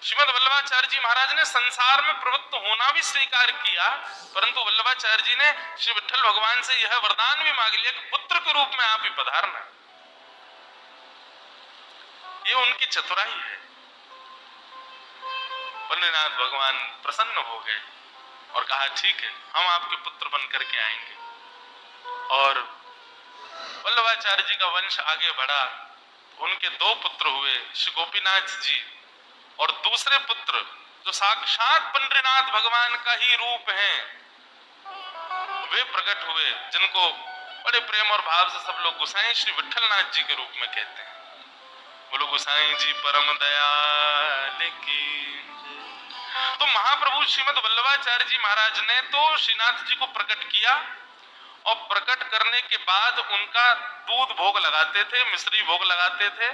श्रीमद वल्लभाचार्य जी महाराज ने संसार में प्रवृत्त होना भी स्वीकार किया, परंतु वल्लभाचार्य जी ने श्री विठ्ठल भगवान से यह वरदान भी मांग लिया कि पुत्र के रूप में आप ही पधारना। ये उनकी चतुराई है। वल्लभनाथ भगवान प्रसन्न हो गए और कहा ठीक है, हम आपके पुत्र बन करके आएंगे। और वल्लभाचार्य जी का वंश आगे बढ़ा। उनके दो पुत्र हुए, श्री गोपीनाथ जी और दूसरे पुत्र जो साक्षात पंडरीनाथ भगवान का ही रूप हैं, वे प्रकट हुए, जिनको बड़े प्रेम और भाव से सब लोग गोसाई श्री विठ्ठलनाथ जी के रूप में कहते हैं। बोलो गोसाई जी परम दयाल की। तो महाप्रभु श्रीमद वल्लभाचार्य जी महाराज ने तो श्रीनाथ जी को प्रकट किया, और प्रकट करने के बाद उनका दूध भोग लगाते थे, मिश्री भोग लगाते थे,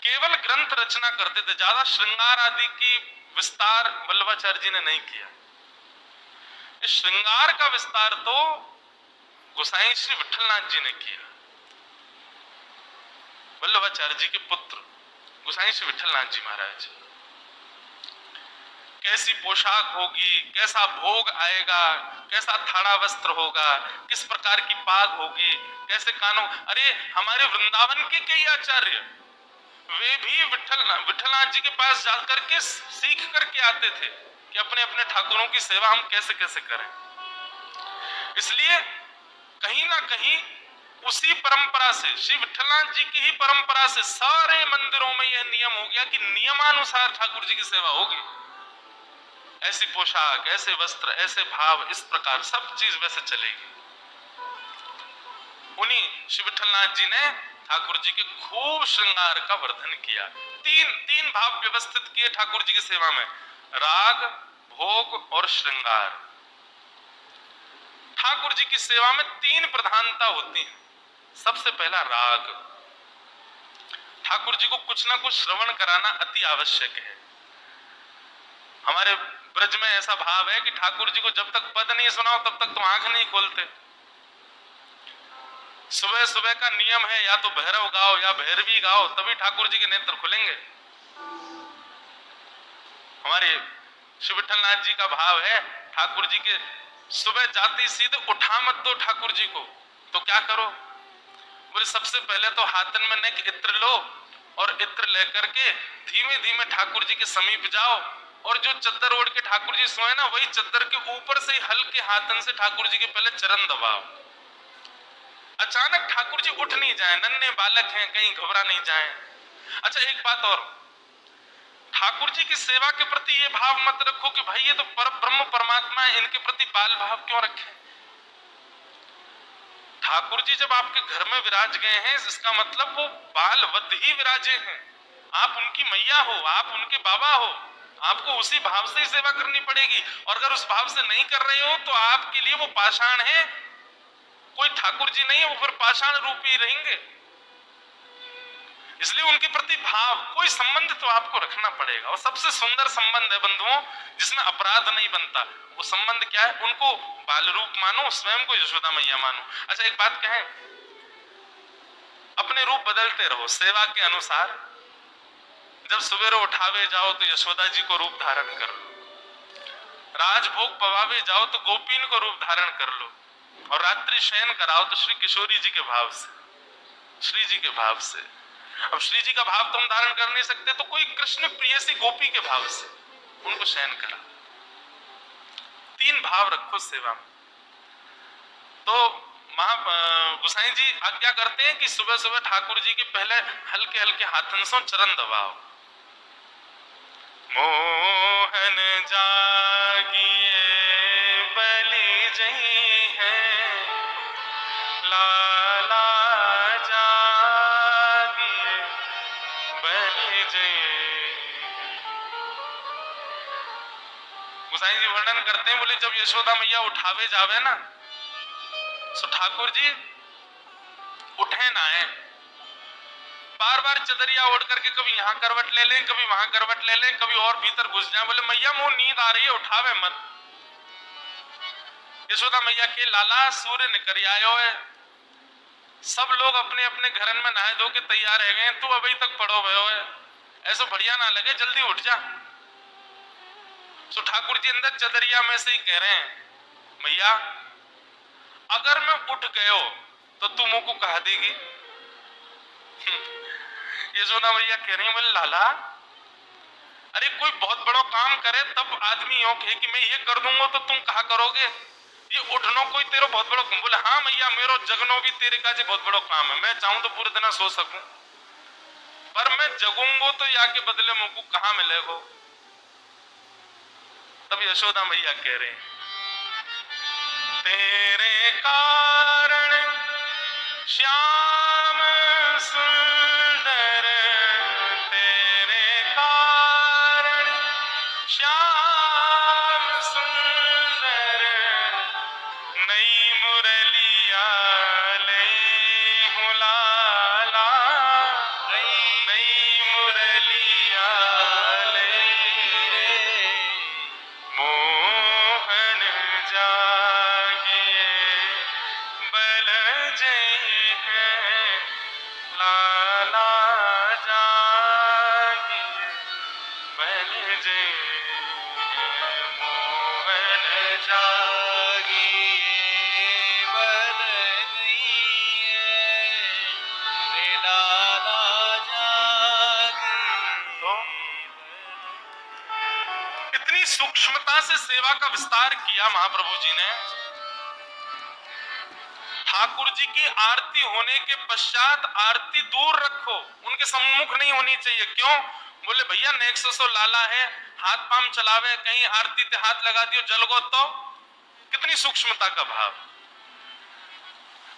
केवल ग्रंथ रचना करते थे। ज्यादा श्रृंगार आदि की विस्तार वल्लभाचार्य जी ने नहीं किया। इस श्रृंगार का विस्तार तो गोसाई श्री विठ्ठलनाथ जी ने किया। वल्लभाचार्य जी के पुत्र गोसाई श्री विठ्ठलनाथ जी महाराज, कैसी पोशाक होगी, कैसा भोग आएगा, कैसा थाड़ा वस्त्र होगा, किस प्रकार की पाग होगी, कैसे कानों। अरे हमारे वृंदावन के कई आचार्य वे भी विठ्ठलनाथ जी के पास जाकर के सीख करके आते थे कि अपने अपने ठाकुरों की सेवा हम कैसे कैसे करें। इसलिए कहीं ना कहीं उसी परंपरा से, श्री विठ्ठलनाथ जी की ही परंपरा से सारे मंदिरों में यह नियम हो गया कि नियमानुसार ठाकुर जी की सेवा होगी। ऐसी पोशाक, ऐसे वस्त्र, ऐसे भाव, इस प्रकार सब चीज वैसे चलेगी। उन्हीं श्री विठ्ठलनाथ जी ने ठाकुर जी के खूब श्रृंगार का वर्धन किया। तीन भाव व्यवस्थित किए ठाकुर जी की सेवा में, राग, भोग और श्रृंगार। ठाकुर जी की सेवा में तीन प्रधानता होती है। सबसे पहला राग। ठाकुर जी को कुछ ना कुछ श्रवण कराना अति आवश्यक है। हमारे ब्रज में ऐसा भाव है कि ठाकुर जी को जब तक पद नहीं सुनाओ तब तक तो आंख नहीं खोलते। सुबह सुबह का नियम है, या तो भैरव गाओ या भैरवी गाओ, तभी ठाकुर जी के नेत्र खुलेंगे। हमारे श्री विठ्ठलनाथ जी का भाव है, ठाकुर जी के सुबह जाते सीधे उठा मत दो ठाकुर जी को, तो क्या करो? बोले सबसे पहले तो हाथन में नेक इत्र लो, और इत्र लेकर के धीमे धीमे ठाकुर जी के समीप जाओ, और जो चद्दर ओढ़ के ठाकुर जी सोए ना, वही चद्दर के ऊपर से हल्के हाथन से ठाकुर जी के पहले चरण दबाओ। अचानक ठाकुर जी उठ नहीं जाए, नन्हे बालक हैं, कहीं घबरा नहीं जाए। अच्छा एक बात और, ठाकुर जी की सेवा के प्रति ये भाव मत रखो कि भाई ये तो पर ब्रह्म परमात्मा है, इनके प्रति बाल भाव क्यों रखें। ठाकुर जी जब आपके घर में विराज गए हैं, इसका मतलब वो बालवत ही विराजे हैं। आप उनकी मैया हो, आप उनके बाबा हो, आपको उसी भाव से ही सेवा करनी पड़ेगी। और अगर उस भाव से नहीं कर रहे हो तो आपके लिए वो पाषाण है, कोई ठाकुर जी नहीं है, वो फिर पाषाण रूप ही रहेंगे। इसलिए उनके प्रति भाव, कोई संबंध तो आपको रखना पड़ेगा। और सबसे सुंदर संबंध है बंधुओं, जिसमें अपराध नहीं बनता। वो संबंध क्या है? उनको बाल रूप मानो, स्वयं को यशोदा मैया मानो। अच्छा एक बात कहें, अपने रूप बदलते रहो सेवा के अनुसार। जब सवेरे उठावे जाओ तो यशोदा जी को रूप धारण कर लो, राजभोग पवावे जाओ तो गोपीन को रूप धारण कर लो, और रात्रि शयन कराओ तो श्री किशोरी जी के भाव से, श्री जी के भाव से। अब श्री जी का भाव तुम धारण कर नहीं सकते, तो कोई कृष्ण प्रियसी गोपी के भाव से उनको शयन करा। तीन भाव रखो सेवा में। तो गोसाई जी आज्ञा करते हैं कि सुबह सुबह ठाकुर जी के पहले हल्के हल्के हाथन से चरण दबाओ। मोहन जागिए बलि जई है, लाला जागिए बलि जई। गोसाई जी वर्णन करते हैं, बोले जब यशोदा मैया उठावे जावे ना, तो ठाकुर जी उठे ना है, बार बार चदरिया ओढ़ करके कभी यहाँ करवट ले लें, कभी वहां करवट ले लें, कभी और भीतर घुस जाए। बोले मैया मुंह नींद आ रही है, उठावे मत। यशोदा मैया के लाला सूर्य निकल आयो है, सब लोग अपने अपने घरन में नहाए धो के तैयार है गए, तू अभी तक पड़ो भयो है। ऐसा बढ़िया ना लगे, जल्दी उठ जा। तो ठाकुर जी अंदर चदरिया में से ही कह रहे हैं, भैया अगर मैं उठ गयो तो तू मुंह को कहा देगी। यशोदा भैया कह रही है, बोले लाला अरे कोई बहुत बड़ा काम करे तब आदमी यो कहे कि मैं ये कर दूंगा तो तुम कहा करोगे, ये उठनो कोई तेरा बहुत बड़ा काम। बोले हाँ भैया मेरो जगनो भी तेरे का जी बहुत बड़ा काम है, मैं चाहूं तो पूरे दिन सो सकूं, पर मैं जगूंगो तो या के बदले मुझको कहां मिलेगो। तब यशोदा मैया कह रहे हैं, तेरे कारण श्याम सुंदर, तेरे कारण श्याम सुंदर, नई मुरलिया ले हूं लाला, नई मुरलिया ले मोहन जागिए बल जय है लाला जागिए बल जय है मोहन जागिए बल जय है लाला जागिए। तो इतनी सूक्ष्मता से सेवा का विस्तार किया महाप्रभु जी ने। ठाकुर जी की आरती होने के पश्चात आरती दूर रखो, उनके सम्मुख नहीं होनी चाहिए। क्यों? बोले भैया नेक्सो सो लाला है, हाथ पाम चलावे, कहीं आरती ते हाथ लगा दियो जलगो तो। कितनी सूक्ष्मता का भाव।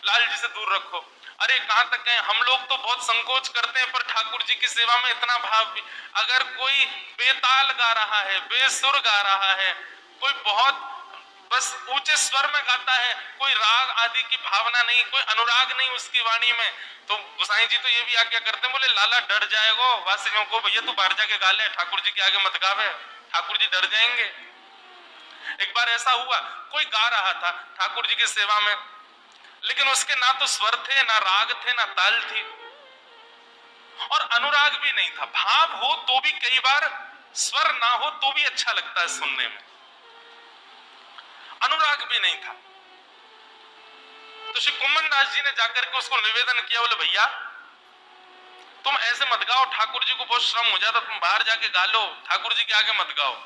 लाल जी से दूर रखो। अरे कहां तक है, हम लोग तो बहुत संकोच करते हैं, पर ठाकुर जी की सेवा में इतना भाव भी। अगर कोई बेताल गा रहा है, बेसुर गा रहा है, कोई बहुत बस ऊंचे स्वर में गाता है, कोई राग आदि की भावना नहीं, कोई अनुराग नहीं उसकी वाणी में, तो गोसाई जी तो ये भी आज्ञा करते हैं, बोले लाला डर जाएगो वासियों को, भैया तू बाहर जाके गा ले, ठाकुर जी के आगे मत गावे, ठाकुर जी डर जाएंगे। एक बार ऐसा हुआ, कोई गा रहा था ठाकुर जी की सेवा में, लेकिन उसके ना तो स्वर थे, ना राग थे, ना ताल थी, और अनुराग भी नहीं था। भाव हो तो भी कई बार स्वर ना हो तो भी अच्छा लगता है सुनने में, अनुराग भी नहीं था। तो श्री कुम्मन दास जी ने जाकर के उसको निवेदन किया, बोले भैया तुम ऐसे मत गाओ, ठाकुर जी को बहुत श्रम हो जाता, तुम बाहर जाके गा लो, ठाकुर जी के आगे मत गाओ।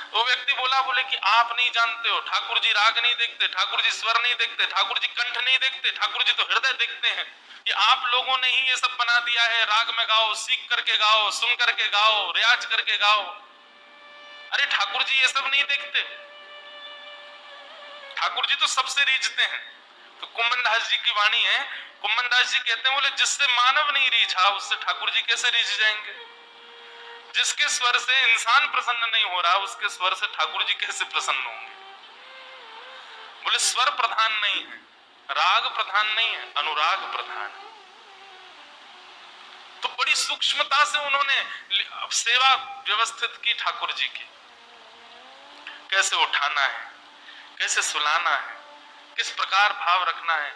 वो व्यक्ति बोला, बोले कि आप नहीं जानते हो, ठाकुर जी राग नहीं देखते, ठाकुर जी स्वर नहीं देखते, ठाकुर जी कंठ नहीं देखते, ठाकुर जी तो हृदय देखते हैं। ये आप लोगों ने ही ये सब बना दिया है, राग में गाओ, सीख करके गाओ, सुन करके गाओ, रियाज करके गाओ। अरे ठाकुर जी ये सब नहीं देखते, ठाकुर जी तो सबसे रीझते हैं। तो कुम्मन दास जी की वाणी है, कुम्मन दास जी कहते हैं, बोले जिससे मानव नहीं रीझा उससे ठाकुर जी कैसे रीझ जाएंगे। जिसके स्वर से इंसान प्रसन्न नहीं हो रहा, उसके स्वर से ठाकुर जी कैसे प्रसन्न होंगे। बोले स्वर प्रधान नहीं है, राग प्रधान नहीं है, अनुराग प्रधान है। तो बड़ी सूक्ष्मता से उन्होंने सेवा व्यवस्थित की ठाकुर जी की, कैसे उठाना है, कैसे सुलाना है, किस प्रकार भाव रखना है।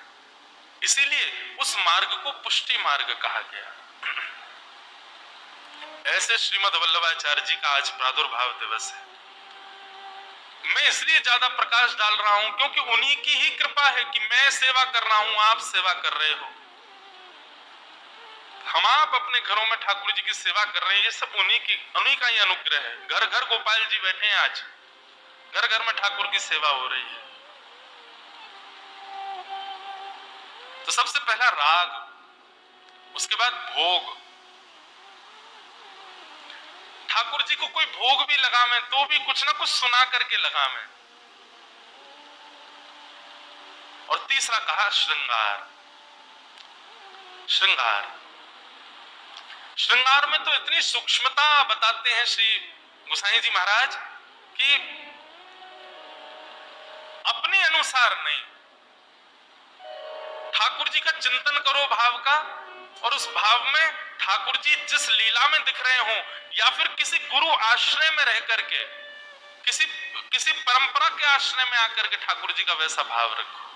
इसीलिए उस मार्ग को पुष्टि मार्ग कहा गया। ऐसे श्रीमद् वल्लभाचार्य जी का आज प्रादुर्भाव दिवस है। मैं इसलिए ज्यादा प्रकाश डाल रहा हूं क्योंकि उन्हीं की ही कृपा है कि मैं सेवा कर रहा हूं, आप सेवा कर रहे हो, हम आप अपने घरों में ठाकुर जी की सेवा कर रहे हैं, ये सब उन्हीं का ही अनुग्रह है। घर घर गोपाल जी बैठे हैं, आज घर घर में ठाकुर की सेवा हो रही है। तो सबसे पहला राग, उसके बाद भोग। ठाकुर जी को कोई भोग भी लगावे तो भी कुछ ना कुछ सुना करके लगावे। और तीसरा कहा श्रृंगार। श्रृंगार, श्रृंगार में तो इतनी सूक्ष्मता बताते हैं श्री गोसाई जी महाराज कि अपने अनुसार नहीं, ठाकुर जी का चिंतन करो भाव का, और उस भाव में ठाकुर जी जिस लीला में दिख रहे हो, या फिर किसी गुरु आश्रय में रह करके, किसी परंपरा के आश्रय में आकर के ठाकुर जी का वैसा भाव रखो।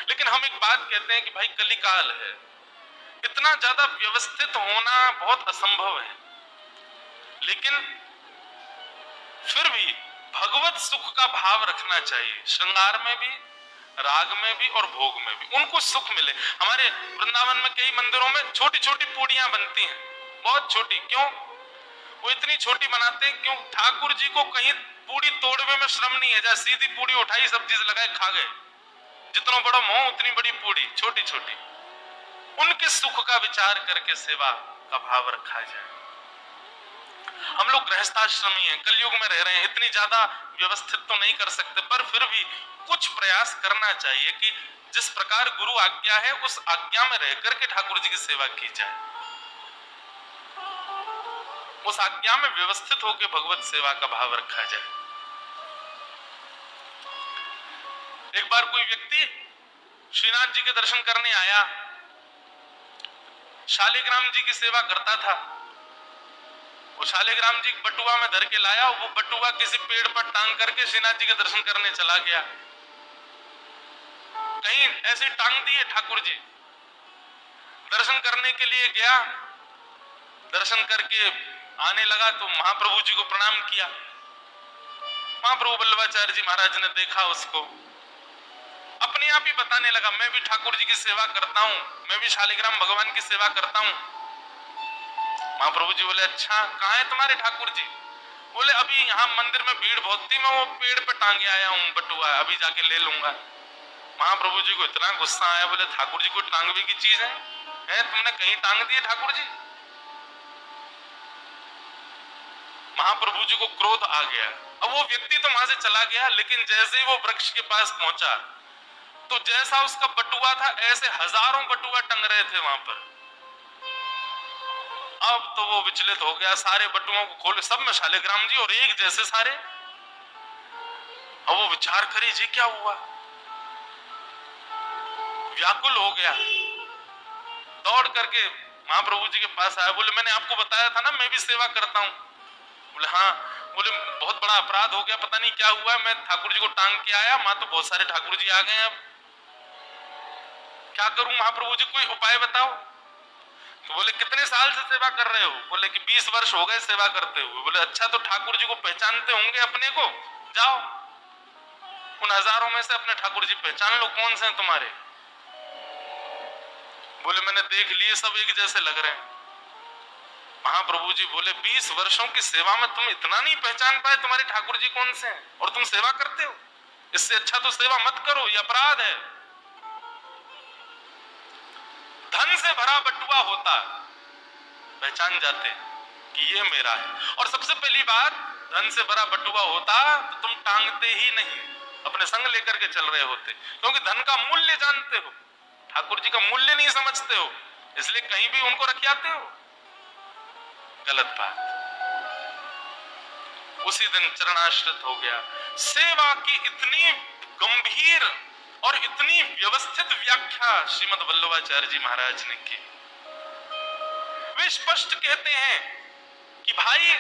लेकिन हम एक बात कहते हैं कि भाई कलिकाल है, इतना ज्यादा व्यवस्थित होना बहुत असंभव है, लेकिन फिर भी भगवत सुख का भाव रखना चाहिए, श्रृंगार में भी, राग में भी और भोग में भी, उनको सुख मिले। हमारे वृंदावन में कई मंदिरों में छोटी छोटी पूड़ियां बनती हैं, बहुत छोटी। क्यों वो इतनी छोटी बनाते हैं? क्यों? ठाकुर जी को कहीं पूड़ी तोड़ने में श्रम नहीं है, जहाँ सीधी पूड़ी उठाई, सब्जी से लगाए, खा गए। जितना बड़ा मुंह उतनी बड़ी पूड़ी, छोटी छोटी। उनके सुख का विचार करके सेवा का भाव रखा जाए। हम लोग गृहस्थाश्रमी हैं, कलयुग में रह रहे हैं, इतनी ज्यादा व्यवस्थित तो नहीं कर सकते, पर फिर भी कुछ प्रयास करना चाहिए कि जिस प्रकार गुरु आज्ञा है उस आज्ञा में रह करके ठाकुर जी की सेवा की जाए, उस आज्ञा में व्यवस्थित होकर भगवत सेवा का भाव रखा जाए। एक बार कोई व्यक्ति श्रीनाथ जी के दर्शन करने आया, शालिग्राम जी की सेवा करता था। वो शालिग्राम जी बटुआ में धर के लाया, वो बटुआ किसी पेड़ पर टांग करके श्रीनाथ जी के दर्शन करने चला गया। कहीं ऐसे टांग दिए ठाकुर जी, दर्शन करने के लिए गया, दर्शन करके आने लगा तो महाप्रभु जी को प्रणाम किया। महाप्रभु वल्लभाचार्य जी महाराज ने देखा उसको, अपने आप ही बताने लगा, मैं भी ठाकुर जी की सेवा करता हूं, मैं भी शालिग्राम भगवान की सेवा करता हूं। महाप्रभु जी बोले, अच्छा कहाँ है तुम्हारे ठाकुर जी? बोले, अभी यहाँ मंदिर में भीड़ बहुत थी, मैं वो पेड़ पे टांगे आया हूँ बटुआ, अभी जाके ले लूंगा। महाप्रभु जी को इतना गुस्सा आया, बोले, ठाकुर जी को टांगने की चीज है? तुमने कहीं टांग दिए ठाकुर जी? महाप्रभु जी को क्रोध आ गया। अब वो व्यक्ति तो वहां से चला गया, लेकिन जैसे ही वो वृक्ष के पास पहुंचा तो जैसा उसका बटुआ था, ऐसे हजारों बटुआ टंग रहे थे वहां पर। अब तो वो विचलित हो गया, सारे बटुओं को खोले, सब में शालिग्राम जी और एक जैसे सारे। अब वो विचार करे, जी क्या हुआ? व्याकुल हो गया, दौड़ करके महाप्रभु जी के पास आया। बोले, मैंने आपको बताया था ना मैं भी सेवा करता हूँ। बोले, हाँ। बोले, बहुत बड़ा अपराध हो गया, पता नहीं क्या हुआ, मैं ठाकुर जी को टांग के आया, वहां तो बहुत सारे ठाकुर जी आ गए, अब क्या करूं महाप्रभु जी, कोई उपाय बताओ। तो बोले, कितने साल से सेवा कर रहे हो? बोले कि 20 वर्ष हो गए सेवा करते हुए। बोले, अच्छा तो ठाकुर जी को पहचानते होंगे अपने को, जाओ उन हजारों में से अपने ठाकुर जी पहचान लो, कौन से हैं तुम्हारे। बोले, मैंने देख लिए, सब एक जैसे लग रहे हैं। महाप्रभु जी बोले, 20 वर्षों की सेवा में तुम इतना नहीं पहचान पाए तुम्हारे ठाकुर जी कौन से हैं, और तुम सेवा करते हो? इससे अच्छा तो सेवा मत करो, ये अपराध है। धन से भरा बटुआ होता, पहचान जाते कि ये मेरा है। और सबसे पहली बात, धन से भरा बटुआ होता तो तुम टांगते ही नहीं, अपने संग लेकर के चल रहे होते, क्योंकि धन का मूल्य जानते हो, ठाकुर जी का मूल्य नहीं समझते हो, इसलिए कहीं भी उनको रख आते हो। गलत बात। उसी दिन चरणाश्रित हो गया। सेवा की इतनी गंभीर और इतनी व्यवस्थित व्याख्या श्रीमद वल्लभाचार्य जी महाराज ने की। वे स्पष्ट कहते हैं कि भाई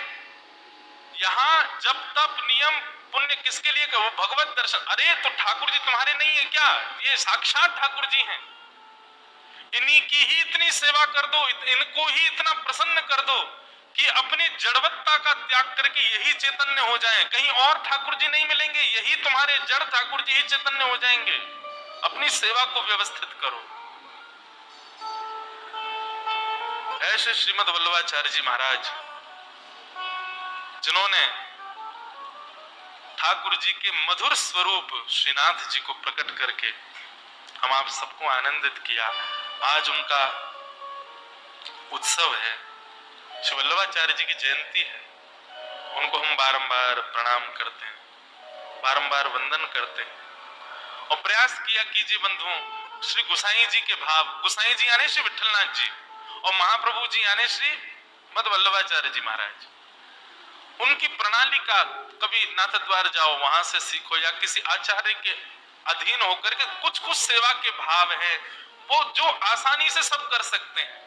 यहां जब तप नियम पुण्य किसके लिए, वो भगवत दर्शन। अरे तो ठाकुर जी तुम्हारे नहीं है क्या? ये साक्षात ठाकुर जी हैं, इन्हीं की ही इतनी सेवा कर दो, इनको ही इतना प्रसन्न कर दो कि अपनी जड़वत्ता का त्याग करके यही चैतन्य हो जाएं। कहीं और ठाकुर जी नहीं मिलेंगे, यही तुम्हारे जड़ ठाकुर जी ही चैतन्य हो जाएंगे। अपनी सेवा को व्यवस्थित करो। ऐसे श्रीमद वल्लभाचार्य जी महाराज, जिन्होंने ठाकुर जी के मधुर स्वरूप श्रीनाथ जी को प्रकट करके हम आप सबको आनंदित किया। आज उनका उत्सव है, श्री वल्लभाचार्य जी की जयंती है। उनको हम बारंबार प्रणाम करते हैं, बारंबार वंदन करते हैं और प्रयास किया कीजिए बंधुओं, श्री गुसाई जी के भाव, गुसाई जी यानी श्री विठलनाथ जी और महाप्रभु जी यानी श्री मद वल्लभाचार्य जी महाराज, उनकी प्रणाली का कभी नाथ द्वार जाओ, वहां से सीखो, या किसी आचार्य के अधीन होकर के कुछ कुछ सेवा के भाव है वो जो आसानी से सब कर सकते हैं,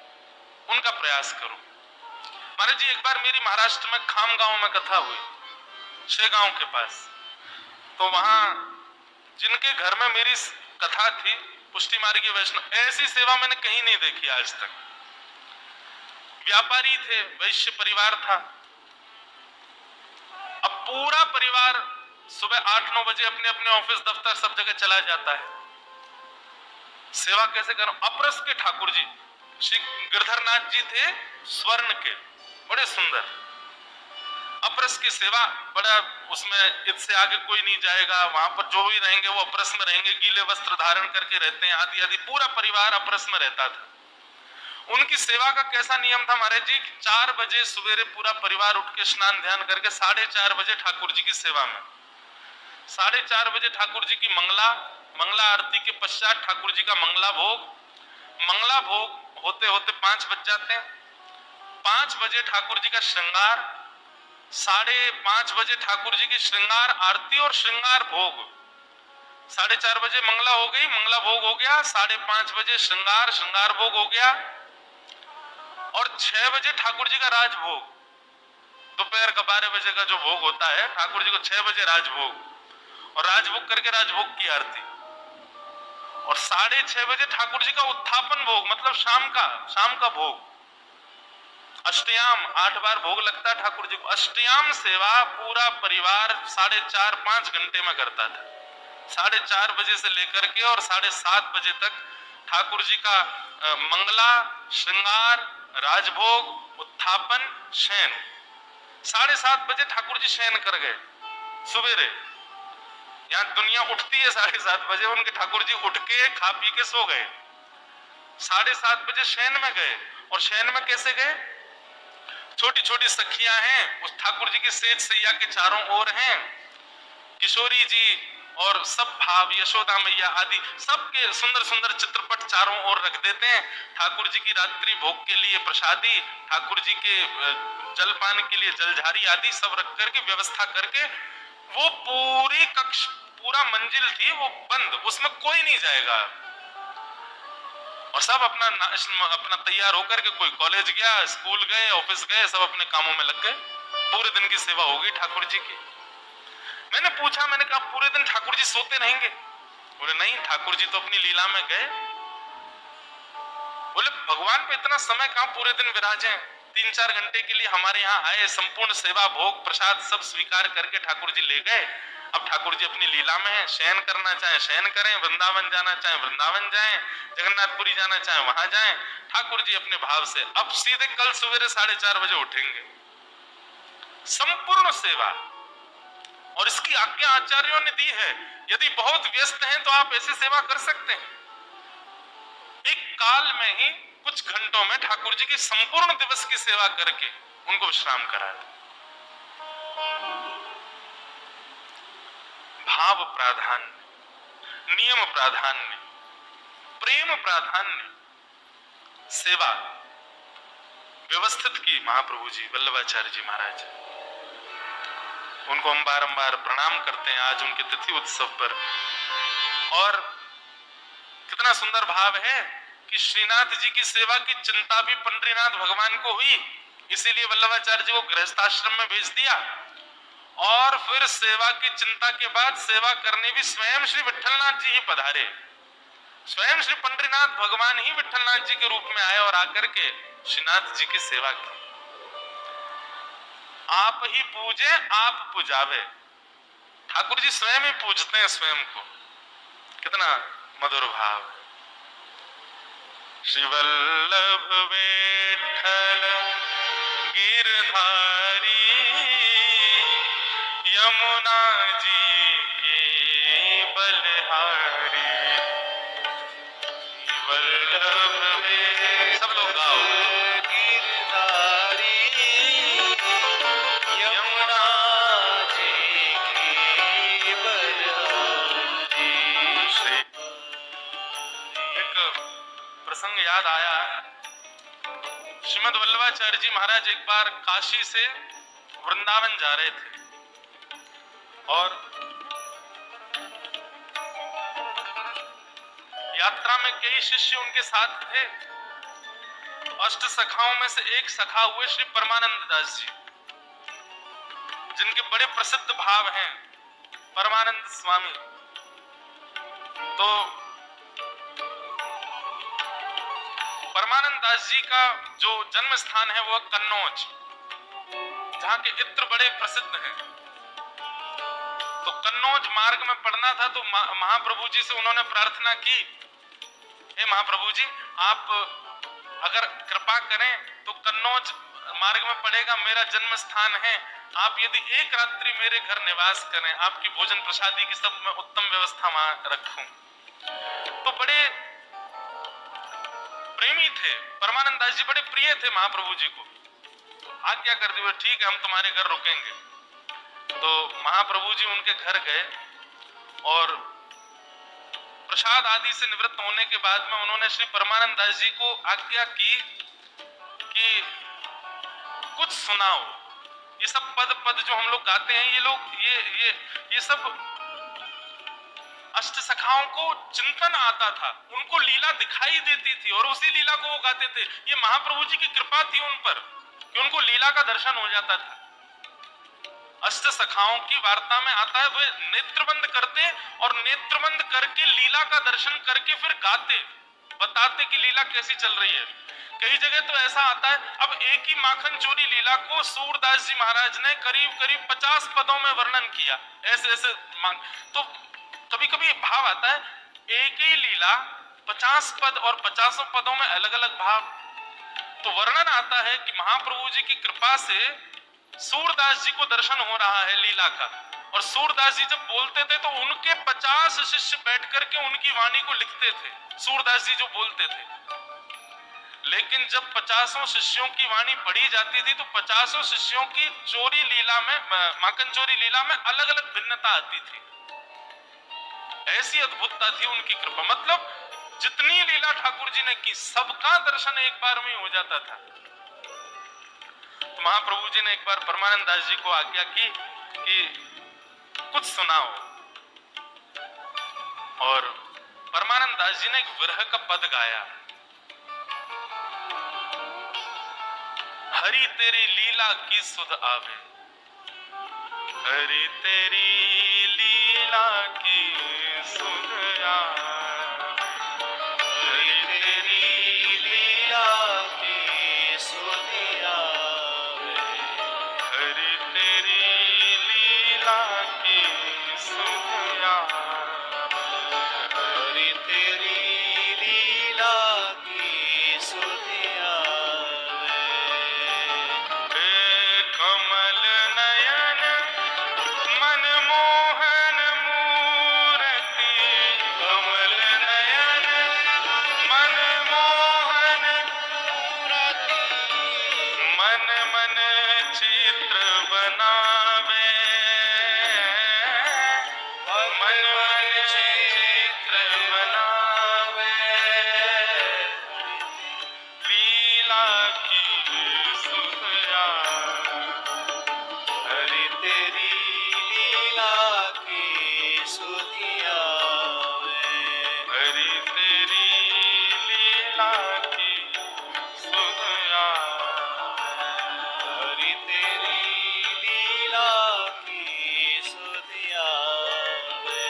उनका प्रयास करो। महाराज जी, एक बार मेरी महाराष्ट्र में खाम गांव में कथा हुई, शेगांव के पास। तो वहां जिनके घर में मेरी कथा थी, पुष्टि मार्गीय वैष्णव, ऐसी सेवा मैंने कहीं नहीं देखी आज तक। व्यापारी थे, वैश्य परिवार था। अब पूरा परिवार सुबह 8-9 बजे अपने अपने ऑफिस दफ्तर सब जगह चला जाता है। सेवा कैसे करूं? अपरस के ठाकुर जी श्री गिरधरनाथ जी थे, स्वर्ण के, बड़े सुंदर। अपरस की सेवा बड़ा, उसमें इससे आगे कोई नहीं जाएगा, वहां पर जो भी रहेंगे वो अपरस में रहेंगे, गीले वस्त्र धारण करके रहते हैं, आदि आदि। पूरा परिवार अपरस में रहता था। उनकी सेवा का कैसा नियम था महाराज जी? 4 बजे सवेरे पूरा परिवार उठ के स्नान ध्यान करके 4:30 बजे ठाकुर जी की सेवा में, 4:30 बजे ठाकुर जी की मंगला आरती के पश्चात ठाकुर जी का मंगला भोग होते होते 5 बज जाते हैं। 5 बजे ठाकुर जी का श्रृंगार, 5:30 बजे ठाकुर जी की श्रृंगार आरती और श्रृंगार भोग। 4:30 बजे मंगला हो गई, मंगला भोग हो गया, 5:30 बजे श्रृंगार भोग हो गया, और 6 बजे ठाकुर जी का राजभोग। दोपहर का 12 बजे का जो भोग होता है, ठाकुर जी को 6 बजे राजभोग, और राजभोग करके राजभोग की आरती, और 6:30 बजे ठाकुर जी का उत्थापन भोग, मतलब शाम का भोग। अष्टयाम 8 बार भोग लगता है ठाकुर जी को। अष्टयाम सेवा पूरा परिवार 4.5-5 घंटे में करता था। 4:30 बजे से लेकर के और 7:30 बजे तक ठाकुर जी का मंगला, श्रृंगार, राजभोग, उत्थापन, शयन। 7:30 बजे ठाकुर जी शयन कर गए सवेरे। यहाँ दुनिया उठती है 7:30 बजे, उनके ठाकुर जी उठ के खा पी के सो गए। 7:30 बजे शयन में गए, और शयन में कैसे गए? छोटी छोटी सखियां हैं उस ठाकुर जी की सेज सैया के चारों ओर हैं, किशोरी जी और सब भाव, यशोदा मैया आदि सबके सुंदर सुंदर चित्रपट चारों ओर रख देते हैं। ठाकुर जी की रात्रि भोग के लिए प्रसादी, ठाकुर जी के जलपान के लिए जलझारी आदि सब रख करके व्यवस्था करके, वो पूरी कक्ष, पूरा मंजिल थी वो बंद, उसमें कोई नहीं जाएगा, और सब अपना तैयार होकर के, कोई कॉलेज गया, स्कूल गए, ऑफिस गए, सब अपने कामों में लग गए। पूरे दिन की सेवा होगी ठाकुर जी की। मैंने पूछा, मैंने कहा पूरे दिन ठाकुर जी सोते रहेंगे? बोले नहीं, ठाकुर जी तो अपनी लीला में गए। बोले भगवान पे इतना समय कहां पूरे दिन विराजे? 3-4 घंटे के लिए हमारे यहाँ आए, संपूर्ण सेवा भोग प्रसाद सब स्वीकार करके ठाकुर जी ले गए। अब ठाकुर जी अपनी लीला में हैं, शयन करना चाहे शयन करें, वृंदावन जाना चाहे वृंदावन जाएं, जगन्नाथपुरी जाना चाहे वहां जाएं। ठाकुर जी अपने भाव से अब सीधे कल सवेरे 4:30 बजे उठेंगे। संपूर्ण सेवा, और इसकी आज्ञा आचार्यों ने दी है। यदि बहुत व्यस्त हैं तो आप ऐसी सेवा कर सकते हैं। एक काल में ही कुछ घंटों में ठाकुर जी की संपूर्ण दिवस की सेवा करके उनको विश्राम कराया। भाव प्राधान्य, नियम प्राधान्य, प्रेम प्राधान्य सेवा व्यवस्थित की महाप्रभु जी वल्लभाचार्य जी महाराज। उनको हम बारंबार प्रणाम करते हैं आज उनके तिथि उत्सव पर। और कितना सुंदर भाव है कि श्रीनाथ जी की सेवा की चिंता भी पंडरीनाथ भगवान को हुई, इसीलिए वल्लभाचार्य जी को गृहस्थाश्रम में भेज दिया, और फिर सेवा की चिंता के बाद सेवा करने भी स्वयं श्री विठलनाथ जी ही पधारे। स्वयं श्री पंडरीनाथ भगवान ही विठलनाथ जी के रूप में आए और आकर के श्रीनाथ जी की सेवा की। आप ही पूजे आप पुजावे, ठाकुर जी स्वयं ही पूजते हैं स्वयं को। कितना मधुर भाव है। श्री वल्लभ विठ्ठल गिरधारी, यमुना जी के बलहारी। वल्लभ में सब लोग गाओ। गिरधारी, यमुना जी के बलहारी। एक प्रसंग याद आया। श्रीमद वल्लभाचार्य जी महाराज एक बार काशी से वृंदावन जा रहे थे, और यात्रा में कई शिष्य उनके साथ थे। अष्ट सखाओं में से एक सखा हुए श्री परमानंद दास जी, जिनके बड़े प्रसिद्ध भाव हैं परमानंद स्वामी। तो परमानंद दास जी का जो जन्म स्थान है वो कन्नौज, जहाँ के इत्र बड़े प्रसिद्ध हैं। तो कन्नौज मार्ग में पड़ना था, तो महाप्रभु जी से उन्होंने प्रार्थना की, हे महाप्रभु जी, आप अगर कृपा करें तो कन्नौज मार्ग में पड़ेगा, मेरा जन्म स्थान है, आप यदि एक रात्रि मेरे घर निवास करें, आपकी भोजन प्रसादी की सब मैं उत्तम व्यवस्था वहां रखूं। तो बड़े प्रेमी थे परमानंद दास जी, बड़े प्रिय थे महाप्रभु जी को। तो आज्ञा कर दी, ठीक है हम तुम्हारे घर रुकेंगे। तो महाप्रभु जी उनके घर गए और प्रसाद आदि से निवृत्त होने के बाद में उन्होंने श्री परमानंद दास जी को आज्ञा की कि कुछ सुनाओ। ये सब पद पद जो हम लोग गाते हैं, ये लोग ये सब अष्ट सखाओं को चिंतन आता था, उनको लीला दिखाई देती थी और उसी लीला को वो गाते थे। ये महाप्रभु जी की कृपा थी उन पर कि उनको लीला का दर्शन हो जाता था। अष्ट सखाओं की वार्ता में आता है, वे नेत्रबंद करते और नेत्रबंद करके लीला का दर्शन करके फिर गाते, बताते कि लीला कैसी चल रही है। कई जगह तो ऐसा आता है, अब एक ही माखन चोरी लीला को सूरदास जी महाराज ने करीब करीब 50 पदों में वर्णन किया, ऐसे ऐसे तो कभी कभी भाव आता है, एक ही लीला 50 पद और 50 पदों में अलग अलग भाव। तो वर्णन आता है कि महाप्रभु जी की कृपा से सूरदास जी को दर्शन हो रहा है लीला का, और सूरदास जी जब बोलते थे तो उनके 50 शिष्य बैठ करके उनकी वाणी को लिखते थे, सूरदास जी जो बोलते थे। लेकिन जब 50 शिष्यों की वाणी पढ़ी जाती थी तो 50 शिष्यों की चोरी लीला में, माखन चोरी लीला में अलग अलग भिन्नता आती थी। ऐसी अद्भुतता थी उनकी कृपा, मतलब जितनी लीला ठाकुर जी ने की सबका दर्शन एक बार में हो जाता था। तो महाप्रभु जी ने एक बार परमानंद दास जी को आज्ञा की कि कुछ सुनाओ, और परमानंद दास जी ने एक विरह का पद गाया, हरि तेरी लीला की सुध आवे, हरि तेरी लीला की सुध आवे, हरि तेरी लीला की सुध आवे, हरि तेरी लीला की सुध आवे, हरि तेरी लीला की सुध कमल नयन मनमोहन मूर्ति, कमल नयन मनमोहन मूर्ति, मन मन चित्र बनावे, मन मन चित्र बनावे, लीला की सुध हरि तेरी लीला की सुध आवे, हरि तेरी लीला की सुध आवे, हरि तेरी लीला की सुध आवे।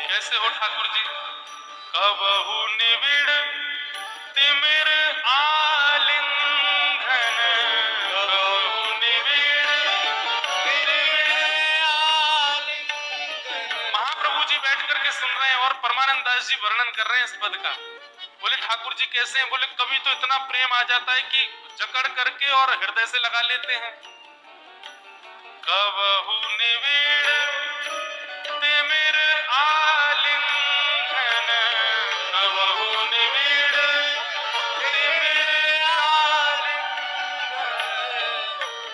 कैसे हो ठाकुर जी? कबहु निविड़ तिमिर आलिंगन, कबहु निविड़ महाप्रभु जी बैठ करके सुन रहे हैं और परमानंद दास जी वर्णन कर रहे हैं इस पद का। बोले ठाकुर जी कैसे हैं? बोले कभी तो इतना प्रेम आ जाता है कि जकड़ करके और हृदय से लगा लेते हैं। कबहु निविड़ तिमिर आलिंगन, कबहु निविड़ तिमिर आलिंगन,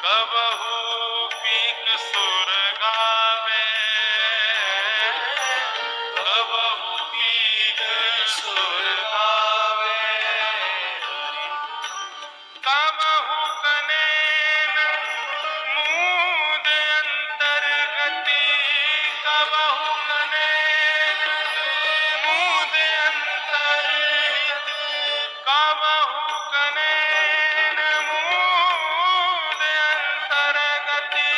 कबहु पीक सुर गावे, कबहु पीक सुर गावे, कबहु कनेन मूद अंतर्गति, कबहु कनेन मूद अंतर्गति, कबहु कनेन मूद अंतर्गति,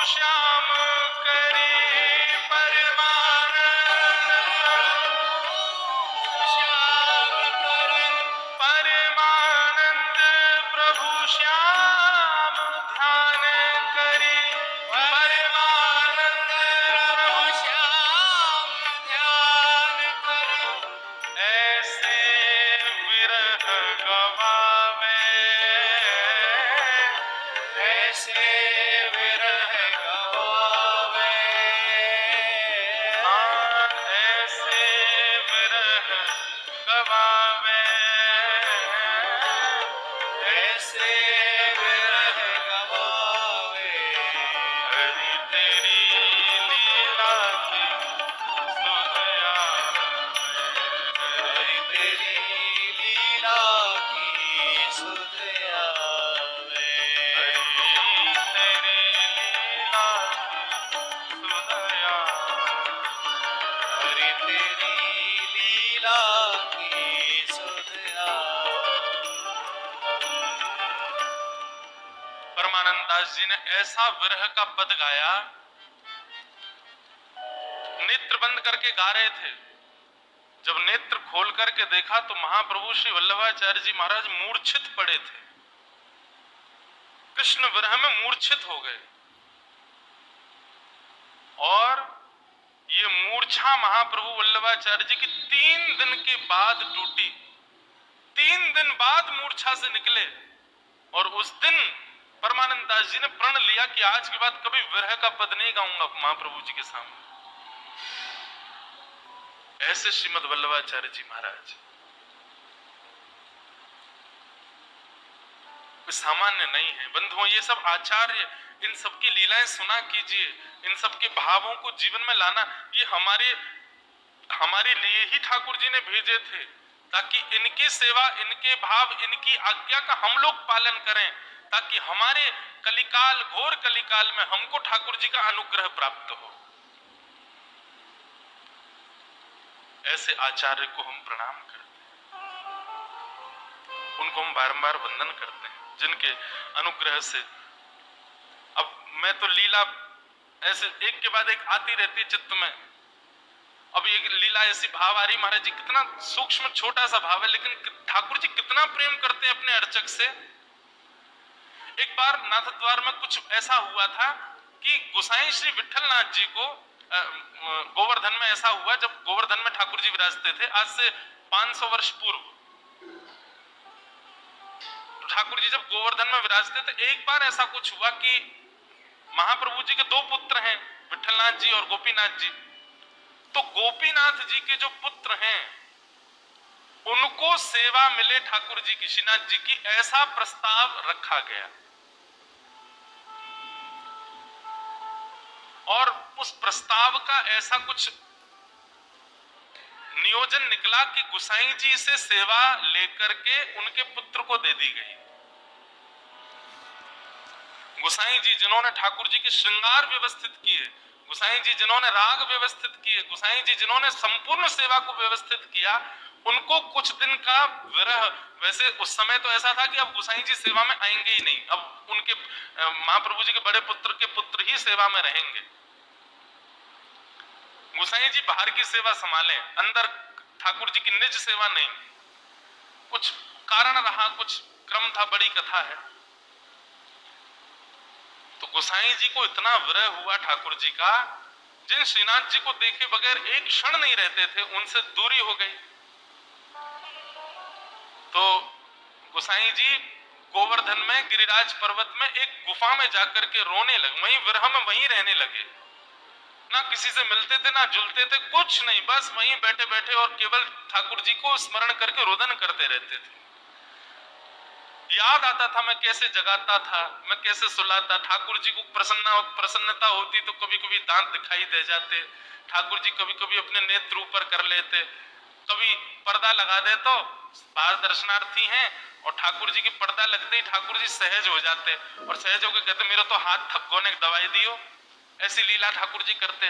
श्याम करी परमानंद प्रभु श्याम ध्यान करी परमानंद प्रभु श्याम ध्यान करी ऐसे विरह गवावे ऐसे विरह गवावे ऐसे विरह गवावे ऐसे विरह गवावे हरि तेरी लीला की सुध आवे हरि तेरी लीला की सुध आवे हरि तेरी लीला की सुध आवे हरि तेरी लीला की सुध आवे। परमानंद दास जी ने ऐसा विरह का पद गाया, नेत्र बंद करके गा रहे थे। जब नेत्र खोल करके देखा तो महाप्रभु श्री वल्लभाचार्य जी महाराज मूर्छित पड़े थे, कृष्ण विरह में मूर्छित हो गए। और ये मूर्छा महाप्रभु वल्लभाचार्य जी की 3 दिन के बाद टूटी। 3 दिन बाद मूर्छा से निकले और उस दिन परमानंद दास जी ने प्रण लिया कि आज के बाद कभी विरह का पद नहीं गाऊंगा महाप्रभु जी के सामने। ऐसे श्रीमद वल्लभाचार्य जी महाराज सामान्य नहीं है बंधुओं। ये सब आचार्य, इन सबकी लीलाएं सुना कीजिए, इन सबके भावों को जीवन में लाना। ये हमारे लिए ही ठाकुर जी ने भेजे थे ताकि इनकी सेवा, इनके भाव, इनकी आज्ञा का हम लोग पालन करें, ताकि हमारे कलिकाल, घोर कलिकाल में हमको ठाकुर जी का अनुग्रह प्राप्त हो। ऐसे आचार्य को हम प्रणाम करते हैं, उनको हम बारंबार वंदन करते हैं, जिनके अनुग्रह से। अब मैं तो लीला ऐसे एक के बाद एक आती रहती चित्त में। अब ये लीला ऐसी भाव आ रही, महाराज जी कितना सूक्ष्म छोटा सा भाव है, लेकिन ठाकुर जी कितना प्रेम करते हैं अपने अर्चक से। एक बार नाथद्वार में कुछ ऐसा हुआ था कि गोसाई श्री विठलनाथ जी को गोवर्धन में ऐसा हुआ, जब गोवर्धन में ठाकुर जी विराजते थे आज से 500 वर्ष पूर्व। ठाकुर जी जब गोवर्धन में विराजते थे, एक बार ऐसा कुछ हुआ कि महाप्रभु जी के 2 पुत्र हैं, विठलनाथ जी और गोपीनाथ जी। तो गोपीनाथ जी के जो पुत्र हैं उनको सेवा मिले ठाकुर जी की, श्रीनाथ जी की, ऐसा प्रस्ताव रखा गया। और उस प्रस्ताव का ऐसा कुछ नियोजन निकला कि गुसाई जी से सेवा लेकर के उनके पुत्र को दे दी गई। गुसाई जी जिन्होंने ठाकुर जी के श्रृंगार व्यवस्थित किए, गुसाई जी जिन्होंने राग व्यवस्थित किए, गुसाई जी जिन्होंने संपूर्ण सेवा को व्यवस्थित किया, उनको कुछ दिन का विरह। वैसे उस समय तो ऐसा था कि अब गुसाई जी सेवा में आएंगे ही नहीं, अब उनके महाप्रभु जी के बड़े पुत्र के पुत्र ही सेवा में रहेंगे। गुसाई जी बाहर की सेवा संभालें, अंदर ठाकुर जी की निज सेवा नहीं। कुछ कारण रहा, कुछ क्रम था, बड़ी कथा है। तो गोसाई जी को इतना विरह हुआ ठाकुर जी का, जिन श्रीनाथ जी को देखे बगैर एक क्षण नहीं रहते थे, उनसे दूरी हो गई। तो गोसाई जी गोवर्धन में गिरिराज पर्वत में एक गुफा में जाकर के रोने लगे, वहीं विरह में वहीं रहने लगे। ना किसी से मिलते थे, ना जुलते थे, कुछ नहीं, बस वहीं बैठे बैठे और केवल ठाकुर जी को स्मरण करके रोदन करते रहते थे। याद आता था मैं कैसे जगाता था, मैं कैसे सुलाता। ठाकुर जी को प्रसन्नता होती तो कभी कभी दांत दिखाई दे जाते, ठाकुर जी कभी कभी अपने नेत्र ऊपर कर लेते, कभी पर्दा लगा दे तो बाहर दर्शनार्थी हैं और ठाकुर जी की पर्दा लगते ही ठाकुर जी सहज हो जाते और सहज होकर कहते मेरे तो हाथ थक्को ने दवाई दियो। ऐसी लीला ठाकुर जी करते।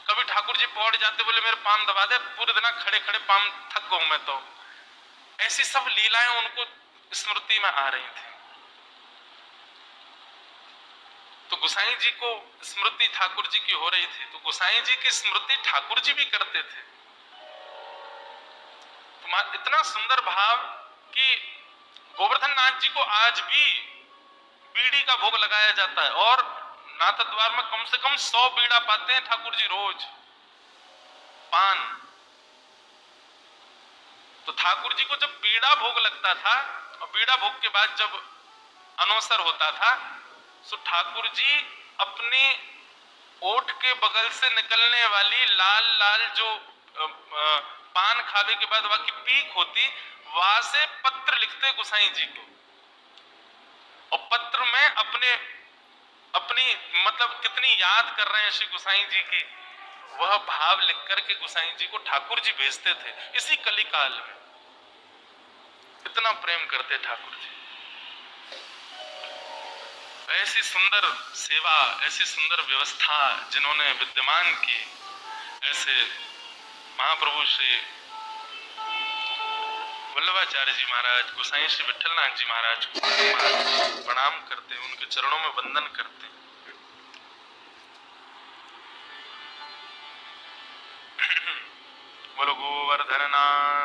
कभी ठाकुर जी पहुंच जाते, बोले मेरे पाम दबा दे, पूरे दिन खड़े खड़े पाम थक गया मैं तो। ऐसी सब लीलाएं उनको स्मृति में आ रही थी। तो गोसाई जी को स्मृति ठाकुर जी की हो रही थी, तो गोसाई जी की स्मृति ठाकुर जी भी करते थे। इतना सुंदर भाव कि गोवर्धन नाथ जी को आज भी बीड़ी का भोग लगाया जाता है, और नाथद्वार में कम से कम 100 बीड़ा पाते हैं ठाकुर जी रोज, पान। तो ठाकुर जी को जब बीड़ा भोग लगता था, और बीड़ा भोग के बाद जब अनवसर होता था, तो ठाकुर जी अपने ओठ के बगल से निकलने वाली लाल लाल जो पान खावे के बाद वहां की पीक होती, वहां से पत्र लिखते गोसाई जी को, और पत्र में अपनी मतलब कितनी याद कर रहे हैं श्री गोसाई जी की, वह भाव लिख करके गोसाई जी को ठाकुर जी भेजते थे। इसी कलिकाल में इतना प्रेम करते ठाकुर जी। ऐसी सुंदर सेवा, ऐसी सुंदर व्यवस्था जिन्होंने विद्यमान की, ऐसे महाप्रभु श्री वल्लभाचार्य जी महाराज, गोसाई श्री विठलनाथ जी महाराज को प्रणाम करते, उनके चरणों में वंदन करते। बोलो गोवर्धन नाथ